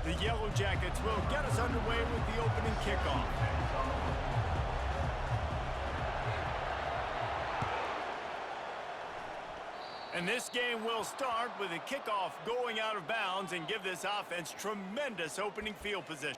The Yellow Jackets will get us underway with the opening kickoff. And this game will start with a kickoff going out of bounds and give this offense tremendous opening field position.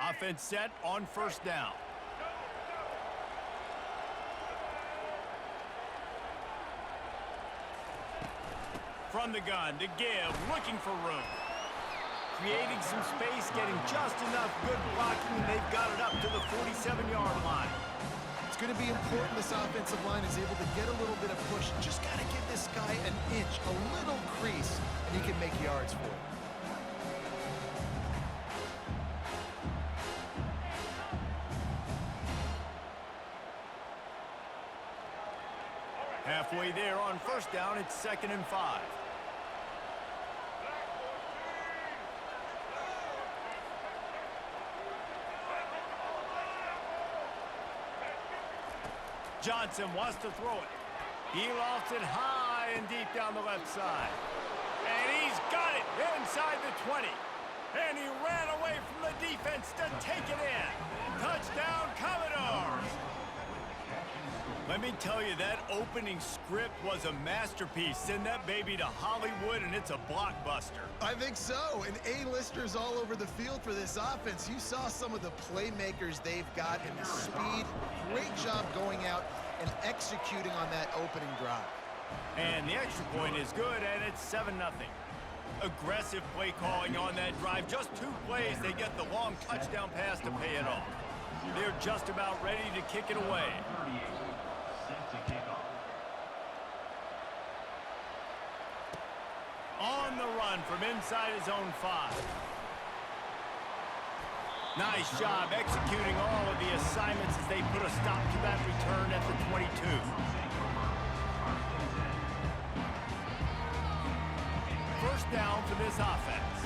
Offense set on first down. From the gun to give, looking for room. Creating some space, getting just enough good blocking, and they've got it up to the 47-yard line. It's going to be important this offensive line is able to get a little bit of push. Just got to give this guy an inch, a little crease, and he can make yards for it. Halfway there on first down, it's 2nd and 5. Johnson wants to throw it. He lofts it high and deep down the left side. And he's got it inside the 20. And he ran away from the defense to take it in. Touchdown, Commodores! Let me tell you, that opening script was a masterpiece. Send that baby to Hollywood, and it's a blockbuster. I think so, and A-listers all over the field for this offense. You saw some of the playmakers they've got and the speed. Great job going out and executing on that opening drive. And the extra point is good, and it's 7-0. Aggressive play calling on that drive. Just 2 plays, they get the long touchdown pass to pay it off. They're just about ready to kick it away. On the run from inside his own 5. Nice job executing all of the assignments as they put a stop to that return at the 22. First down for this offense.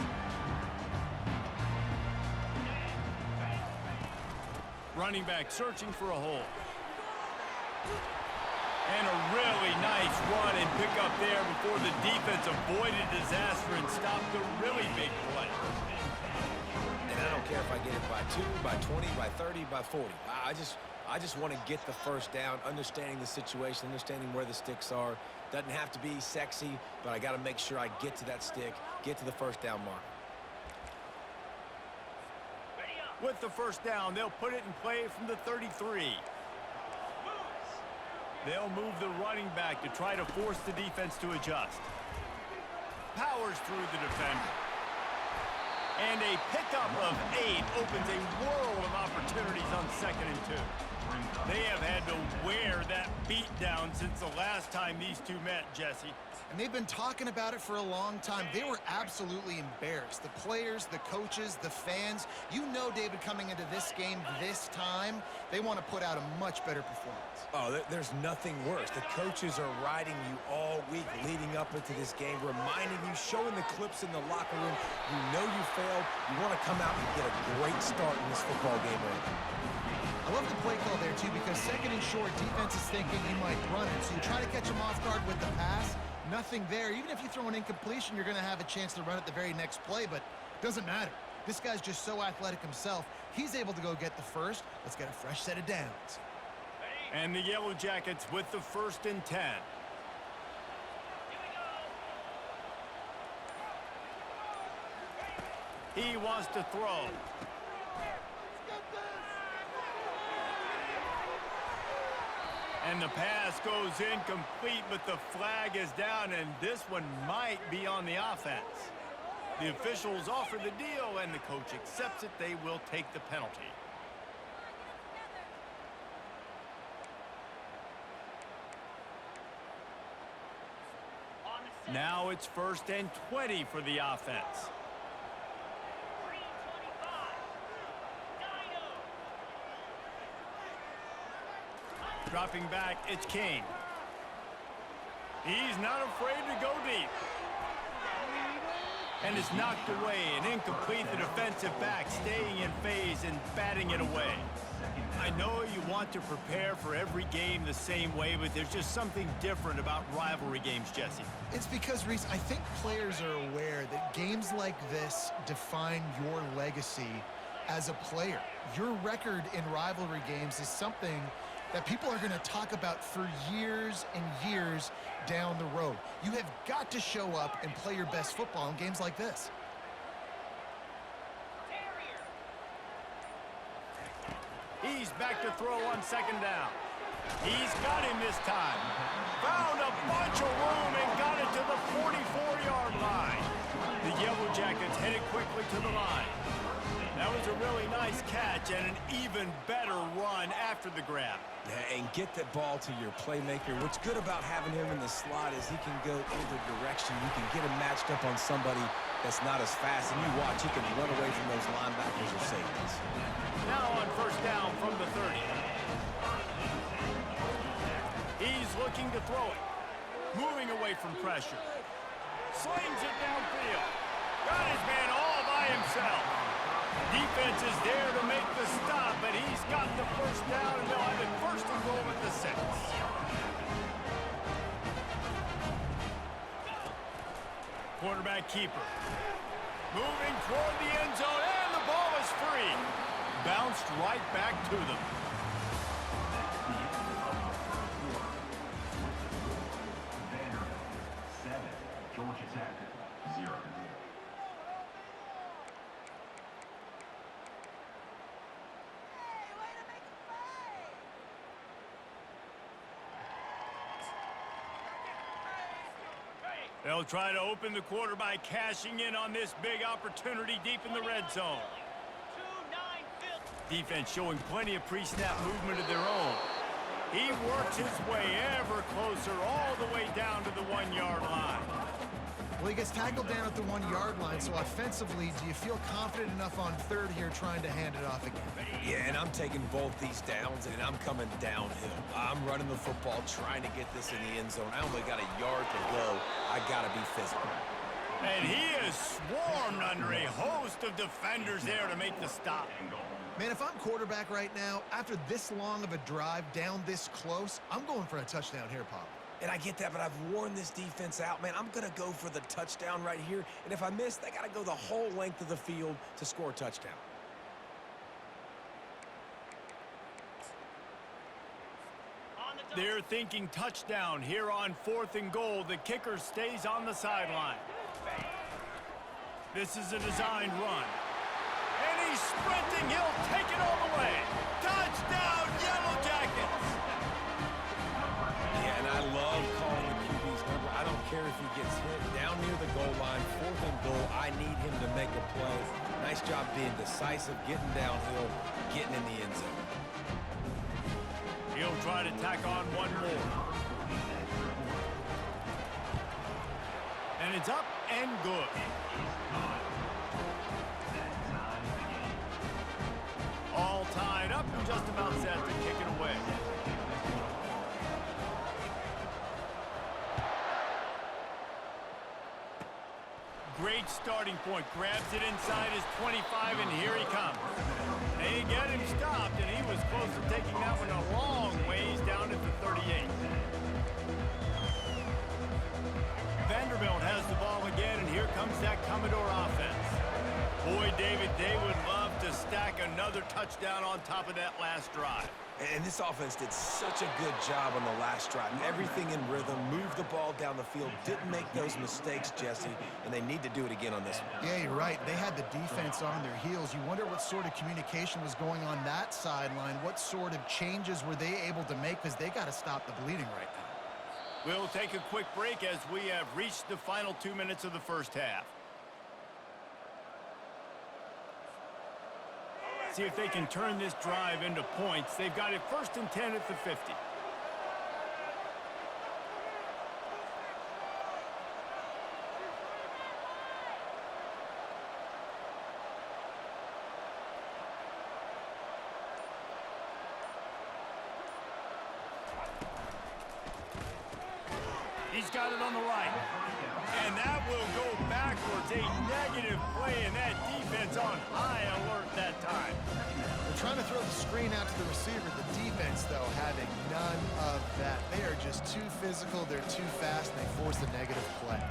Running back searching for a hole. And a really nice run and pick up there before the defense avoided disaster and stopped a really big play. And I don't care if I get it by 2, by 20, by 30, by 40. I just want to get the first down, understanding the situation, understanding where the sticks are. Doesn't have to be sexy, but I got to make sure I get to that stick, get to the first down mark. With the first down, they'll put it in play from the 33. They'll move the running back to try to force the defense to adjust. Powers through the defender. And a pickup of 8 opens a world of opportunities on 2nd and 2. They have had to wear that beat down since the last time these two met, Jesse. And they've been talking about it for a long time. They were absolutely embarrassed. The players, the coaches, the fans. You know, David, coming into this game this time, they want to put out a much better performance. Oh, there's nothing worse. The coaches are riding you all week leading up into this game, reminding you, showing the clips in the locker room. You know you failed. You want to come out and get a great start in this football game early. I love the play call there, too, because 2nd and short, defense is thinking you might run it. So you try to catch them off guard with the pass. Nothing there. Even if you throw an incompletion, you're going to have a chance to run it the very next play, but it doesn't matter. This guy's just so athletic himself. He's able to go get the first. Let's get a fresh set of downs. And the Yellow Jackets with the 1st and 10. He wants to throw. And the pass goes incomplete, but the flag is down, and this one might be on the offense. The officials offer the deal, and the coach accepts it. They will take the penalty. Now it's 1st and 20 for the offense. Dropping back, it's King. He's not afraid to go deep. And it's knocked away and incomplete. The defensive back staying in phase and batting it away. I know you want to prepare for every game the same way, but there's just something different about rivalry games, Jesse. It's because, Reese, I think players are aware that games like this define your legacy as a player. Your record in rivalry games is something that people are going to talk about for years and years down the road. You have got to show up and play your best football in games like this. He's back to throw on 2nd down. He's got him this time. Found a bunch of room and got it to the 44-yard line. The Yellow Jackets headed quickly to the line. That was a really nice catch and an even better run after the grab. Yeah, and get that ball to your playmaker. What's good about having him in the slot is he can go either direction. You can get him matched up on somebody that's not as fast, and you watch, he can run away from those linebackers or safeties. Now on 1st down from the 30. He's looking to throw it. Moving away from pressure. Slings it downfield. Got his man all by himself. Defense is there to make the stop, but he's got the 1st down, and they'll have it 1st and goal at the 6. Quarterback keeper. Moving toward the end zone, and the ball is free. Bounced right back to them. They'll try to open the quarter by cashing in on this big opportunity deep in the red zone. Defense showing plenty of pre-snap movement of their own. He works his way ever closer all the way down to the 1-yard line. Well, he gets tackled down at the 1-yard line, so offensively, do you feel confident enough on 3rd here trying to hand it off again? Yeah, and I'm taking both these downs, and I'm coming downhill. I'm running the football, trying to get this in the end zone. I only got a yard to go. I got to be physical. And he is swarmed under a host of defenders there to make the stop. Man, if I'm quarterback right now, after this long of a drive down this close, I'm going for a touchdown here, Pop. And I get that, but I've worn this defense out, man. I'm going to go for the touchdown right here. And if I miss, they got to go the whole length of the field to score a touchdown. They're thinking touchdown here on 4th and goal. The kicker stays on the sideline. This is a designed run. And he's sprinting. He'll take it all the way. Touchdown, Yellow Jackets. Yeah, and I love calling the QB's number. I don't care if he gets hit down near the goal line, 4th and goal. I need him to make a play. Nice job being decisive, getting downhill, getting in the end zone. He'll try to tack on one more. And it's up and good. All tied up and just about set to kick it away. Great starting point. Grabs it inside his 25, and here he comes. They get him stopped, and he was close to taking that one a long ways down at the 38. Vanderbilt has the ball again, and here comes that Commodore offense. Boy, David, they would love to stack another touchdown on top of that last drive. And this offense did such a good job on the last drive. Everything in rhythm, moved the ball down the field, didn't make those mistakes, Jesse, and they need to do it again on this one. Yeah, you're right. They had the defense on their heels. You wonder what sort of communication was going on that sideline. What sort of changes were they able to make, because they got to stop the bleeding right now. We'll take a quick break as we have reached the final 2 minutes of the first half. See if they can turn this drive into points. They've got it 1st and 10 at the 50. He's got it on the right. And that will go backwards. A negative play, and that defense on high alert that time. They're trying to throw the screen out to the receiver. The defense, though, having none of that. They are just too physical. They're too fast, and they force a negative play.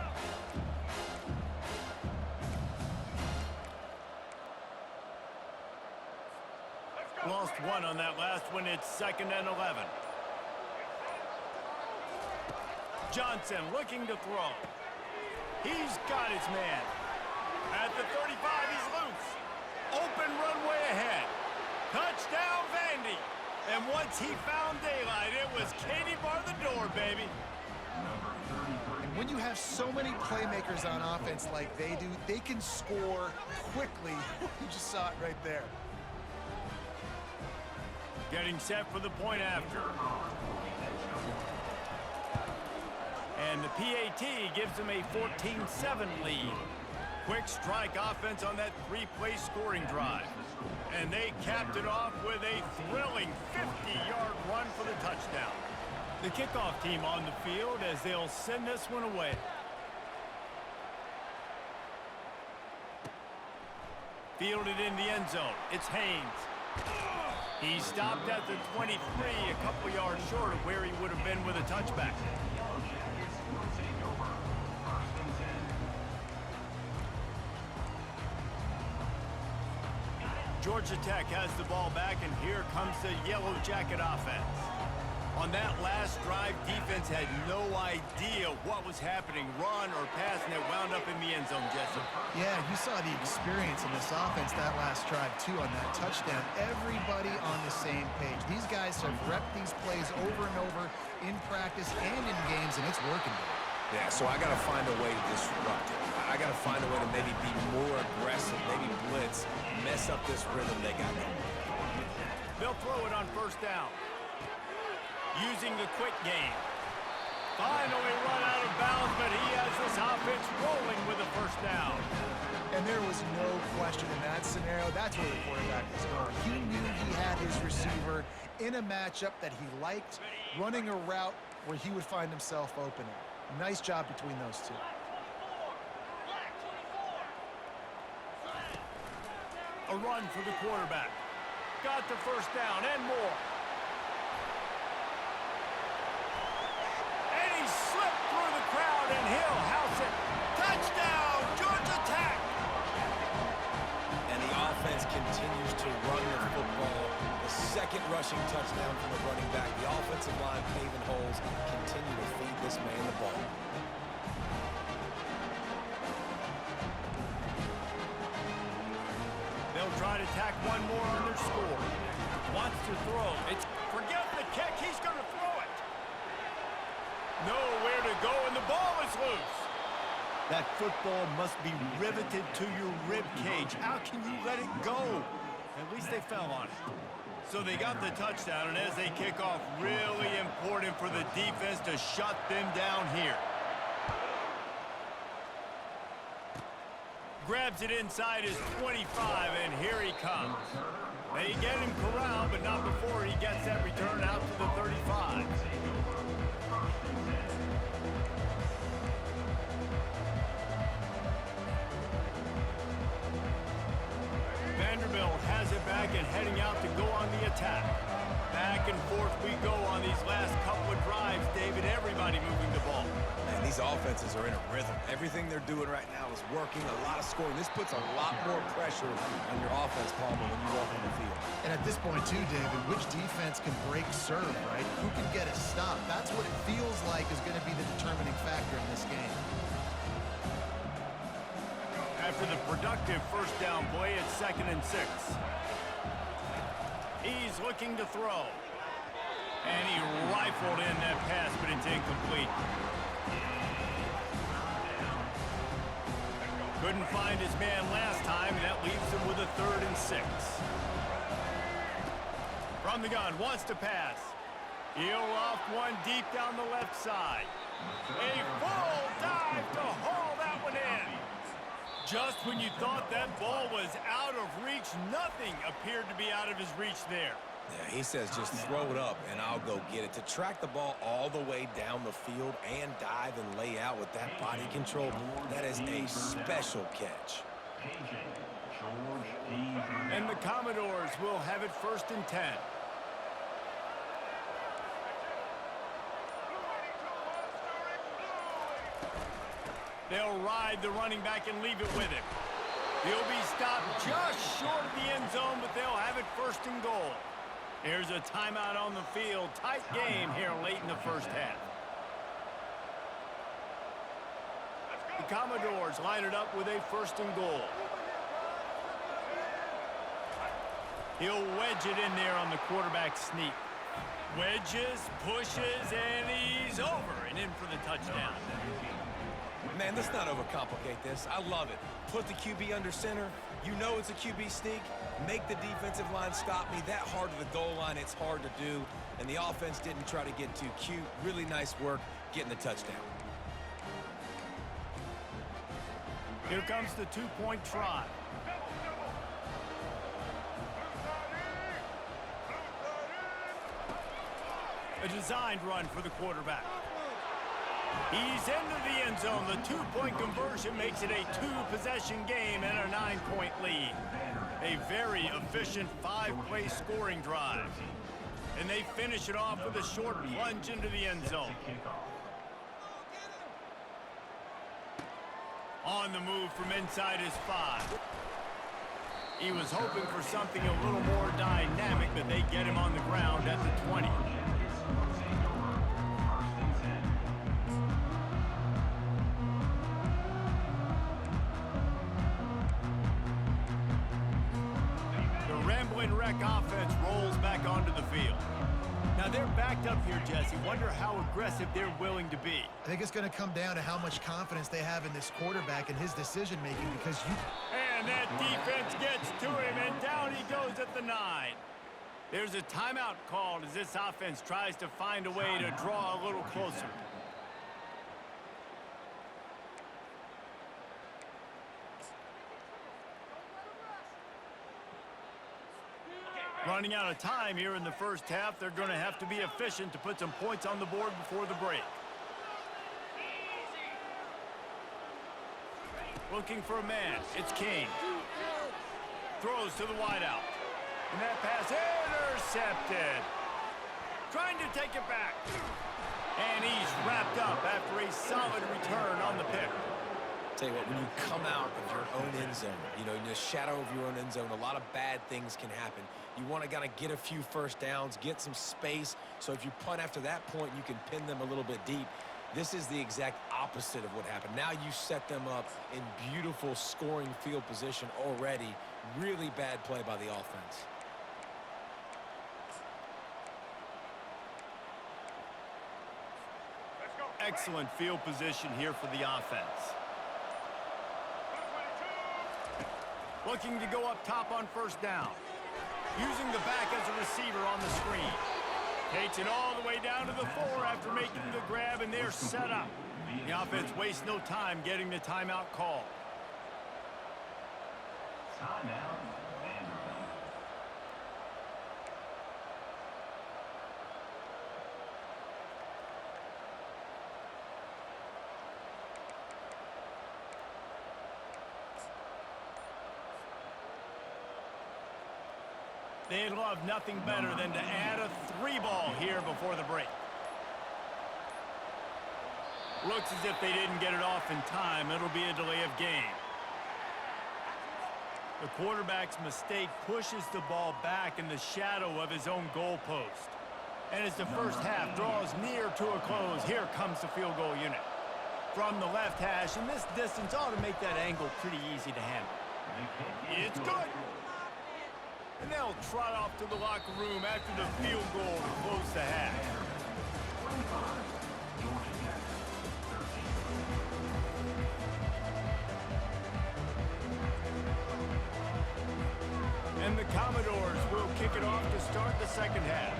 Lost one on that last one. It's 2nd and 11. Johnson looking to throw. He's got his man. At the 35, he's loose. Open runway ahead. Touchdown, Vandy. And once he found daylight, it was Katie bar the door, baby. And when you have so many playmakers on offense like they do, they can score quickly. You just saw it right there. Getting set for the point after. And the PAT gives them a 14-7 lead. Quick strike offense on that 3-play scoring drive. And they capped it off with a thrilling 50-yard run for the touchdown. The kickoff team on the field as they'll send this one away. Fielded in the end zone. It's Haynes. He stopped at the 23, a couple yards short of where he would have been with a touchback. Georgia Tech has the ball back, and here comes the Yellow Jacket offense. On that last drive, defense had no idea what was happening, run or pass, and it wound up in the end zone, Jesse. Yeah, you saw the experience in this offense that last drive, too, on that touchdown. Everybody on the same page. These guys have repped these plays over and over in practice and in games, and it's working. Yeah, so I got to find a way to disrupt it. I got to find a way to maybe be more aggressive, maybe blitz, mess up this rhythm they got going. They'll throw it on 1st down. Using the quick game. Finally run out of bounds, but he has this offense rolling with a 1st down. And there was no question in that scenario. That's where the quarterback was going. He knew he had his receiver in a matchup that he liked, running a route where he would find himself opening. Nice job between those two. A run for the quarterback. Got the 1st down and more. And he slipped through the crowd, and he'll house it. Touchdown, Georgia Tech! And the offense continues to run the football. The 2nd rushing touchdown from the running back. The offensive line paving holes, continue to feed this man the ball. They'll try to tack one more on their score. Wants to throw. Forget the kick. He's going to throw it. Nowhere to go, and the ball is loose. That football must be riveted to your rib cage. How can you let it go? At least they fell on it. So they got the touchdown, and as they kick off, really important for the defense to shut them down here. Grabs it inside his 25, and here he comes. They get him corralled, but not before he gets that return out to the 35. Vanderbilt has it back and heading out to go on the attack. Back and forth we go on these last couple of drives, David. Everybody moving the ball. Man, these offenses are in a rhythm. Everything they're doing right now is working, a lot of scoring. This puts a lot more pressure on your offense, Palmer, when you walk on the field. And at this point, too, David, which defense can break serve, right? Who can get a stop? That's what it feels like is going to be the determining factor in this game. After the productive first down play, it's 2nd and 6. He's looking to throw. And he rifled in that pass, but it's incomplete. Couldn't find his man last time, and that leaves him with a 3rd and 6. From the gun, wants to pass. He'll off one deep down the left side. A full dive to haul that one in. Just when you thought that ball was out of reach, nothing appeared to be out of his reach there. Yeah, he says just throw it up and I'll go get it. To track the ball all the way down the field and dive and lay out with that body control, that is a special catch. And the Commodores will have it 1st and 10. They'll ride the running back and leave it with him. He'll be stopped just short of the end zone, but they'll have it 1st and goal. Here's a timeout on the field. Tight game here late in the first half. The Commodores line it up with a 1st and goal. He'll wedge it in there on the quarterback sneak. Wedges, pushes, and he's over and in for the touchdown. Man, let's not overcomplicate this. I love it. Put the QB under center. You know it's a QB sneak. Make the defensive line stop me. That hard to the goal line, it's hard to do. And the offense didn't try to get too cute. Really nice work getting the touchdown. Here comes the 2-point try. A designed run for the quarterback. He's into the end zone. The 2-point conversion makes it a 2-possession game and a 9-point lead. A very efficient 5-play scoring drive. And they finish it off with a short plunge into the end zone. On the move from inside his 5. He was hoping for something a little more dynamic, but they get him on the ground at the 20. Wreck offense rolls back onto the field. Now they're backed up here, Jesse. Wonder how aggressive they're willing to be. I think it's going to come down to how much confidence they have in this quarterback and his decision-making, because And that defense gets to him, and down he goes at the 9. There's a timeout called as this offense tries to find a way to draw a little closer. Running out of time here in the first half. They're going to have to be efficient to put some points on the board before the break. Looking for a man. It's King. Throws to the wideout. And that pass intercepted. Trying to take it back. And he's wrapped up after a solid return on the pick. Tell you what, when you come out of your own end zone, you know, in the shadow of your own end zone, a lot of bad things can happen. You want to kind of get a few first downs, get some space, so if you punt after that point, you can pin them a little bit deep. This is the exact opposite of what happened. Now you set them up in beautiful scoring field position already. Really bad play by the offense. Excellent field position here for the offense. Looking to go up top on first down. Using the back as a receiver on the screen. Takes it all the way down to the 4 after making the grab, and they're set up. The offense wastes no time getting the timeout call. They'd love nothing better than to add a 3-ball here before the break. Looks as if they didn't get it off in time. It'll be a delay of game. The quarterback's mistake pushes the ball back in the shadow of his own goalpost. And as the first half draws near to a close, here comes the field goal unit. From the left hash, and this distance ought to make that angle pretty easy to handle. It's good. And they'll trot off to the locker room after the field goal to close the half. And the Commodores will kick it off to start the second half.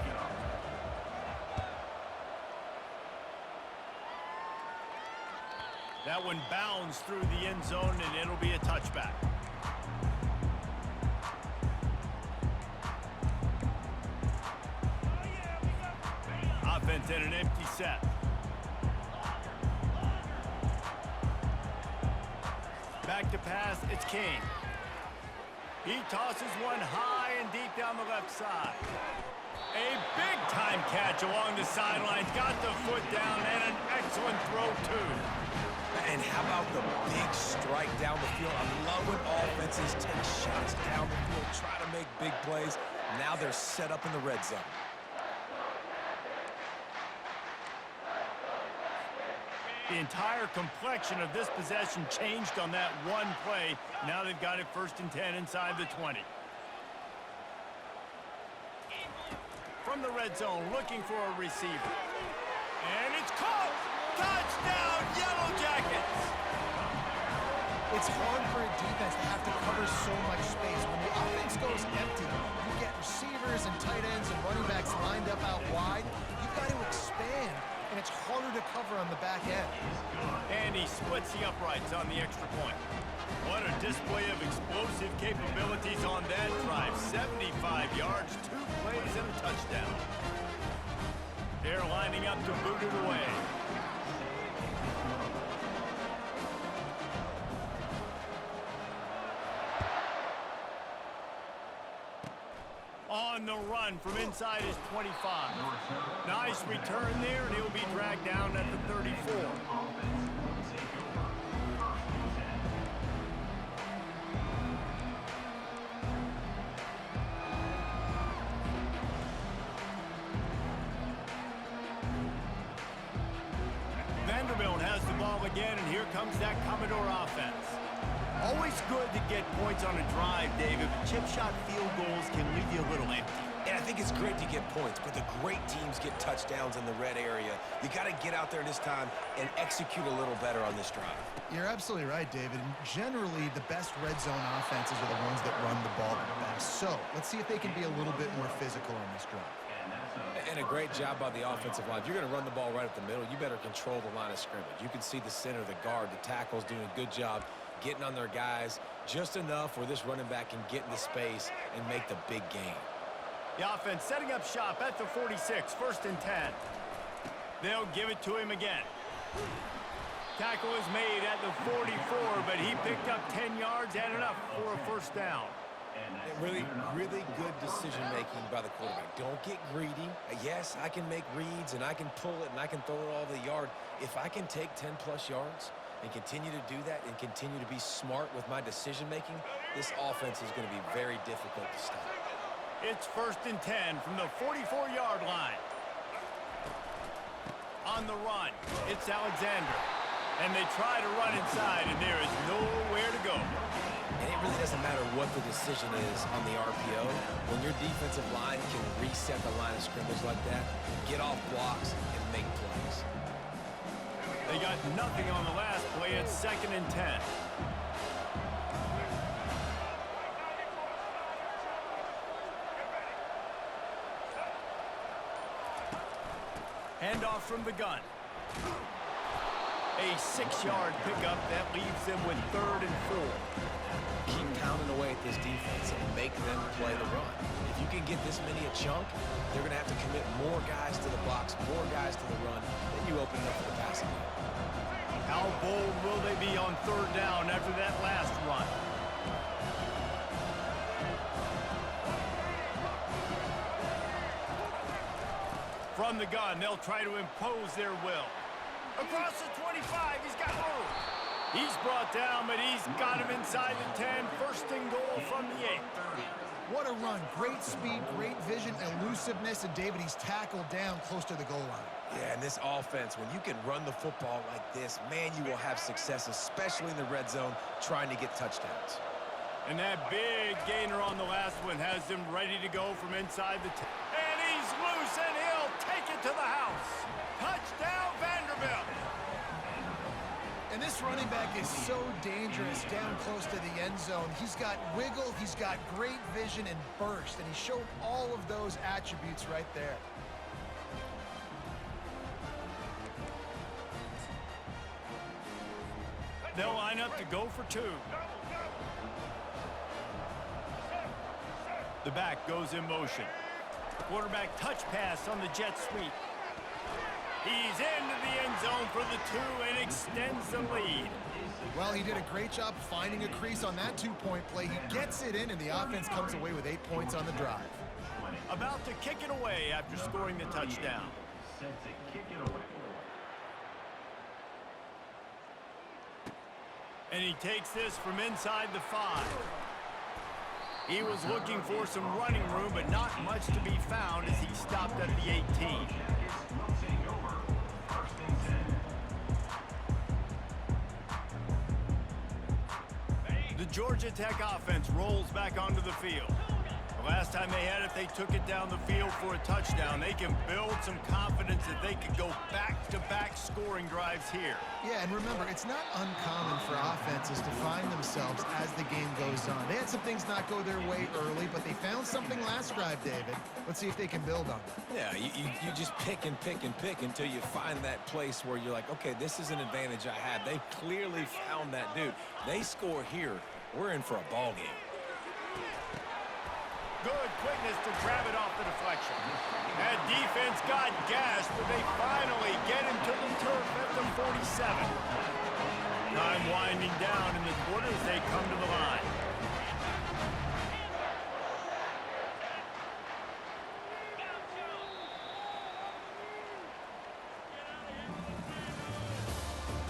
That one bounds through the end zone, and it'll be a touchback. Offense in an empty set. Back to pass, it's King. He tosses one high and deep down the left side. A big-time catch along the sidelines. Got the foot down, and an excellent throw, too. And how about the big strike down the field? I love when offenses take shots down the field, try to make big plays. Now they're set up in the red zone. The entire complexion of this possession changed on that one play. Now they've got it 1st and 10 inside the 20. From the red zone, looking for a receiver. And it's caught! Touchdown, Yellow Jackets! It's hard for a defense to have to cover so much space. When the offense goes empty, you get receivers and tight ends and running backs lined up out wide. You've got to expand, and it's harder to cover on the back end. And he splits the uprights on the extra point. What a display of explosive capabilities on that drive. 75 yards, 2 plays, and a touchdown. They're lining up to boot it away. On the run from inside his 25. Nice return there, and he'll be dragged down at the 34. Vanderbilt has the ball again, and here comes that Commodore offense. Always good to get points on a drive, David, but chip shot field goals can leave you a little empty. And I think it's great to get points, but the great teams get touchdowns in the red area. You got to get out there this time and execute a little better on this drive. You're absolutely right, David. And generally, the best red zone offenses are the ones that run the ball the best. So let's see if they can be a little bit more physical on this drive. And a great job by the offensive line. If you're going to run the ball right at the middle, you better control the line of scrimmage. You can see the center, the guard, the tackles doing a good job getting on their guys just enough where this running back can get into space and make the big game. The offense setting up shop at the 46, 1st and 10. They'll give it to him again. Tackle is made at the 44, but he picked up 10 yards and enough for a 1st down. Really good decision-making by the quarterback. Don't get greedy. Yes, I can make reads, and I can pull it, and I can throw it all over the yard. If I can take 10-plus yards and continue to do that and continue to be smart with my decision-making, this offense is going to be very difficult to stop. It's 1st and 10 from the 44-yard line. On the run, it's Alexander. And they try to run inside, and there is nowhere to go. And it really doesn't matter what the decision is on the RPO. When your defensive line can reset the line of scrimmage like that, get off blocks and make plays. They got nothing on the last play. It's 2nd and 10. Handoff from the gun. A 6-yard pickup that leaves them with 3rd and 4. Keep pounding away at this defense and make them play the run. If you can get this many a chunk, they're going to have to commit more guys to the box, more guys to the run, then you open it up for the passing game. How bold will they be on 3rd down after that last run? From the gun, they'll try to impose their will. Across the 25, he's got room. He's brought down, but he's got him inside the 10. 1st and goal from the 8. What a run. Great speed, great vision, elusiveness, and David, he's tackled down close to the goal line. Yeah, and this offense, when you can run the football like this, man, you will have success, especially in the red zone, trying to get touchdowns. And that big gainer on the last one has him ready to go from inside the 10. And he's loose, and he'll take it to the house. Touchdown, Vanderbilt. And this running back is so dangerous down close to the end zone. He's got wiggle, he's got great vision and burst, and he showed all of those attributes right there. They'll line up to go for 2. The back goes in motion. Quarterback touch pass on the jet sweep. He's into the end zone for the 2 and extends the lead. Well, he did a great job finding a crease on that 2-point play. He gets it in, and the offense comes away with 8 points on the drive. About to kick it away after scoring the touchdown. And he takes this from inside the 5. He was looking for some running room, but not much to be found as he stopped at the 18. The Georgia Tech offense rolls back onto the field. The last time they had it, they took it down the field for a touchdown. They can build some confidence that they could go back-to-back scoring drives here. Yeah, and remember, it's not uncommon for offenses to find themselves as the game goes on. They had some things not go their way early, but they found something last drive, David. Let's see if they can build on it. Yeah, you just pick and pick and pick until you find that place where you're like, okay, this is an advantage I have. They clearly found that dude. They score here, we're in for a ball game. Good quickness to grab it off the deflection. That defense got gashed, but they finally get him to the turf at the 47. Time winding down in the quarter as they come to the line.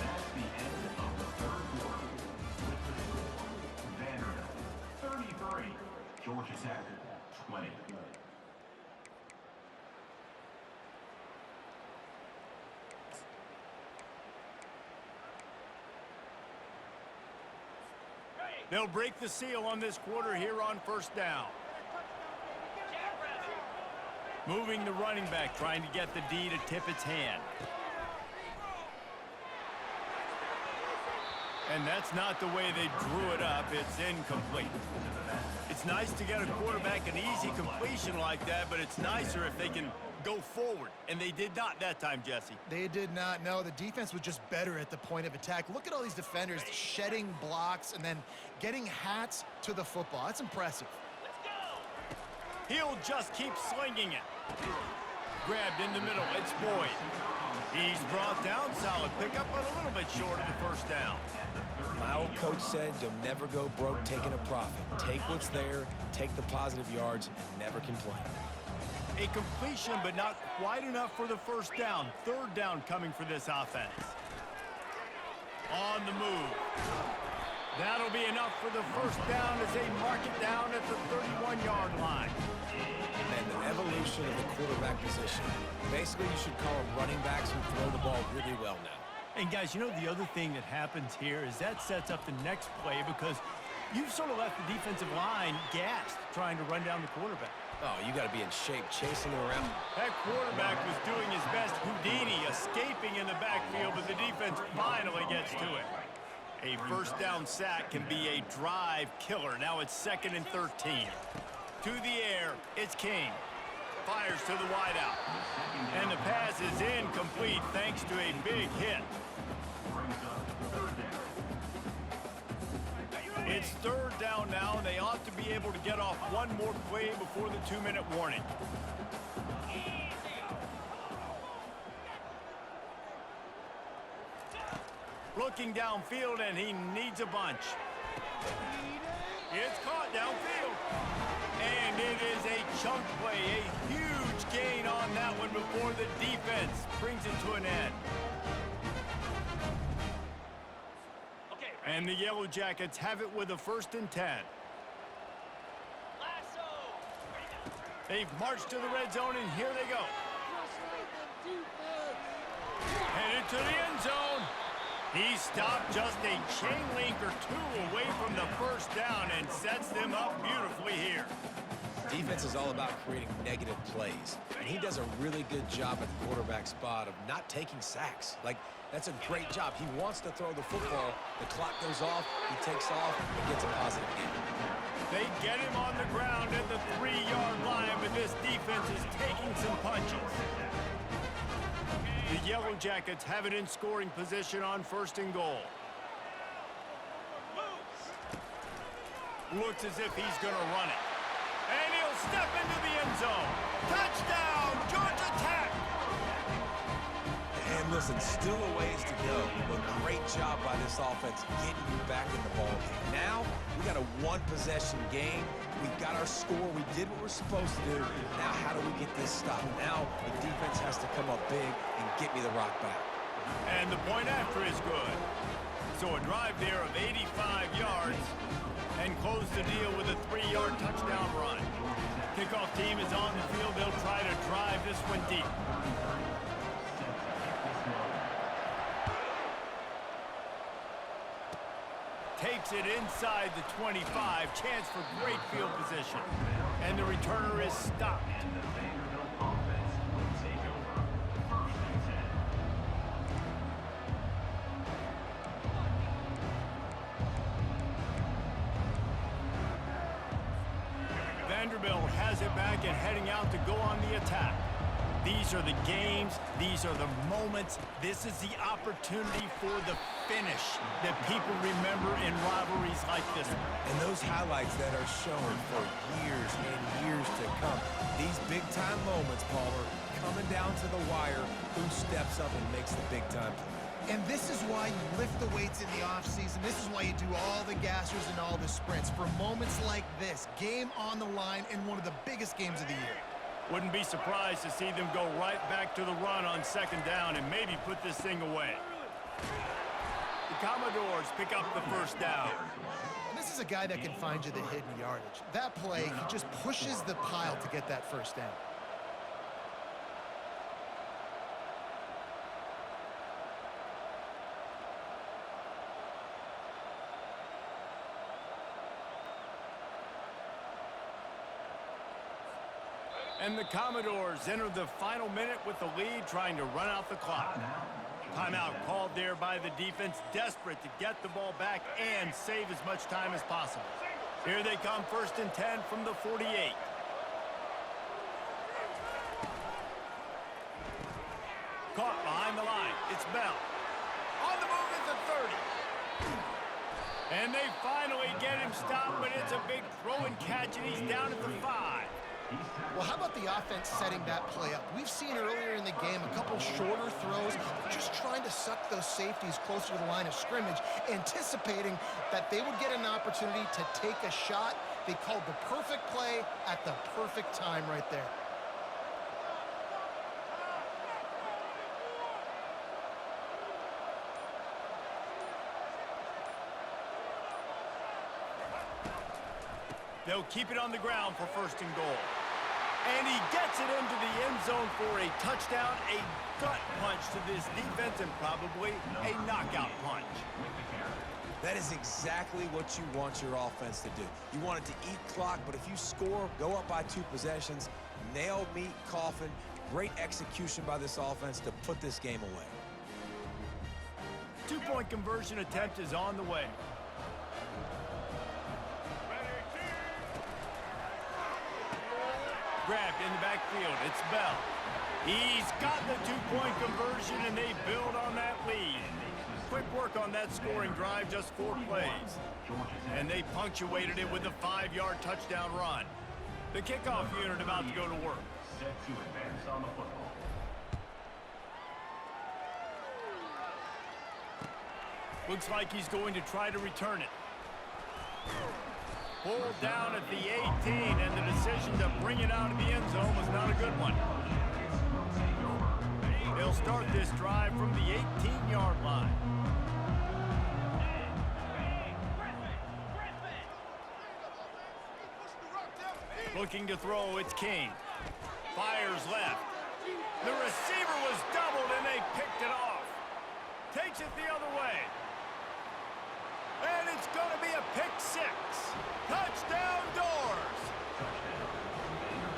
That's the end of the 3rd quarter. Vanderbilt 33, Georgia Tech 20. They'll break the seal on this quarter here on 1st down. Moving the running back, trying to get the D to tip its hand. And that's not the way they drew it up. It's incomplete. It's nice to get a quarterback an easy completion like that, but it's nicer if they can go forward. And they did not that time, Jesse. They did not. No, the defense was just better at the point of attack. Look at all these defenders shedding blocks and then getting hats to the football. That's impressive. He'll just keep slinging it. Grabbed in the middle. It's Boyd. He's brought down. Solid pickup, but a little bit short of the 1st down. My old coach said you'll never go broke taking a profit. Take what's there, take the positive yards, and never complain. A completion, but not quite enough for the 1st down. 3rd down coming for this offense. On the move. That'll be enough for the first down as they mark it down at the 31-yard line. And the evolution of the quarterback position. Basically, you should call them running backs who throw the ball really well now. And guys, you know the other thing that happens here is that sets up the next play because you've sort of left the defensive line gassed trying to run down the quarterback. Oh, you got to be in shape chasing him around. That quarterback was doing his best Houdini, escaping in the backfield, but the defense finally gets to it. A first down sack can be a drive killer. Now it's 2nd and 13. To the air, it's King. Fires to the wideout. And the pass is incomplete thanks to a big hit. It's 3rd down now, and they ought to be able to get off one more play before the 2-minute warning. Looking downfield, and he needs a bunch. It's caught downfield. And it is a chunk play, a huge gain on that one before the defense brings it to an end. And the Yellow Jackets have it with a 1st and 10. They've marched to the red zone, and here they go. Headed to the end zone. He stopped just a chain link or two away from the first down and sets them up beautifully here. Defense is all about creating negative plays, and he does a really good job at the quarterback spot of not taking sacks. Like, that's a great job. He wants to throw the football. The clock goes off, he takes off, and gets a positive gain. They get him on the ground at the 3-yard line, but this defense is taking some punches. The Yellow Jackets have it in scoring position on 1st and goal. Looks as if he's going to run it. And he'll step into the end zone. Touchdown, Georgia Tech! And listen, still a ways to go, but great job by this offense getting you back in the ball game. Now, we got a 1-possession game. We got our score. We did what we're supposed to do. Now, how do we get this stopped? Now, the defense has to come up big and get me the rock back. And the point after is good. So a drive there of 85 yards and close the deal with a 3-yard touchdown run. Kickoff team is on the field. They'll try to drive this one deep. Takes it inside the 25. Chance for great field position. And the returner is stopped. Vanderbilt has it back and heading out to go on the attack. These are the games. These are the moments. This is the opportunity for the finish that people remember in rivalries like this one. And those highlights that are shown for years and years to come. These big-time moments, Palmer, coming down to the wire, who steps up and makes the big-time play. And this is why you lift the weights in the offseason. This is why you do all the gassers and all the sprints. For moments like this, game on the line in one of the biggest games of the year. Wouldn't be surprised to see them go right back to the run on 2nd down and maybe put this thing away. The Commodores pick up the 1st down. And this is a guy that can find you the hidden yardage. That play, he just pushes the pile to get that 1st down. And the Commodores enter the final minute with the lead, trying to run out the clock. Timeout called there by the defense, desperate to get the ball back and save as much time as possible. Here they come, 1st and 10 from the 48. Caught behind the line. It's Bell. On the move at the 30. And they finally get him stopped, but it's a big throw and catch, and he's down at the 5. Well, how about the offense setting that play up? We've seen earlier in the game a couple shorter throws, just trying to suck those safeties closer to the line of scrimmage, anticipating that they would get an opportunity to take a shot. They called the perfect play at the perfect time right there. They'll keep it on the ground for first and goal. And he gets it into the end zone for a touchdown, a gut punch to this defense, and probably a knockout punch. That is exactly what you want your offense to do. You want it to eat clock, but if you score, go up by 2 possessions, nail, meet, coffin. Great execution by this offense to put this game away. 2-point conversion attempt is on the way. Grabbed in the backfield. It's Bell. He's got the 2-point conversion, and they build on that lead. Quick work on that scoring drive, just 4 plays. And they punctuated it with a 5-yard touchdown run. The kickoff unit about to go to work. Set to advance on the football. Looks like he's going to try to return it. Pulled down at the 18, and the decision to bring it out of the end zone was not a good one. They'll start this drive from the 18-yard line. Looking to throw, it's King. Fires left. The receiver was doubled, and they picked it off. Takes it the other way. And it's going to be a pick 6. Touchdown Doors!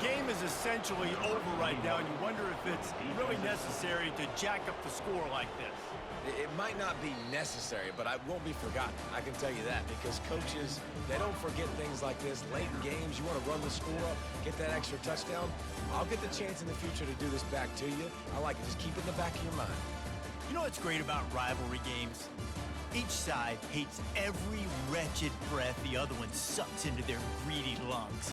Game is essentially over right now, and you wonder if it's really necessary to jack up the score like this. It might not be necessary, but it won't be forgotten. I can tell you that, because coaches, they don't forget things like this. Late in games, you want to run the score up, get that extra touchdown. I'll get the chance in the future to do this back to you. I like it. Just keep it in the back of your mind. You know what's great about rivalry games? Each side hates every wretched breath the other one sucks into their greedy lungs.